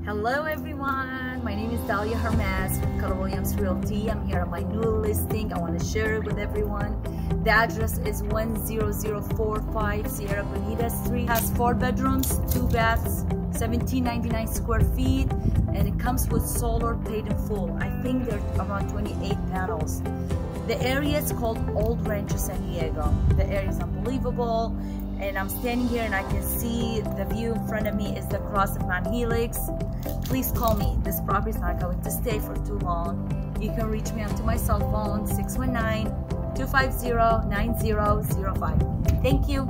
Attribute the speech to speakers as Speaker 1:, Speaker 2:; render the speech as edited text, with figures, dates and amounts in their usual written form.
Speaker 1: Hello everyone, my name is Dalia Hermes from Keller Williams Realty. I'm here on my new listing. I want to share it with everyone. The address is 10045 Sierra Bonita Street. It has 4 bedrooms, 2 baths, 1799 square feet, and it comes with solar paid in full. I think there's around 28 panels. The area is called Old Rancho San Diego. The area is unbelievable. And I'm standing here and I can see the view in front of me is the cross of Mount Helix. Please call me. This property is not going to stay for too long. You can reach me onto my cell phone, 619-250-9005. Thank you.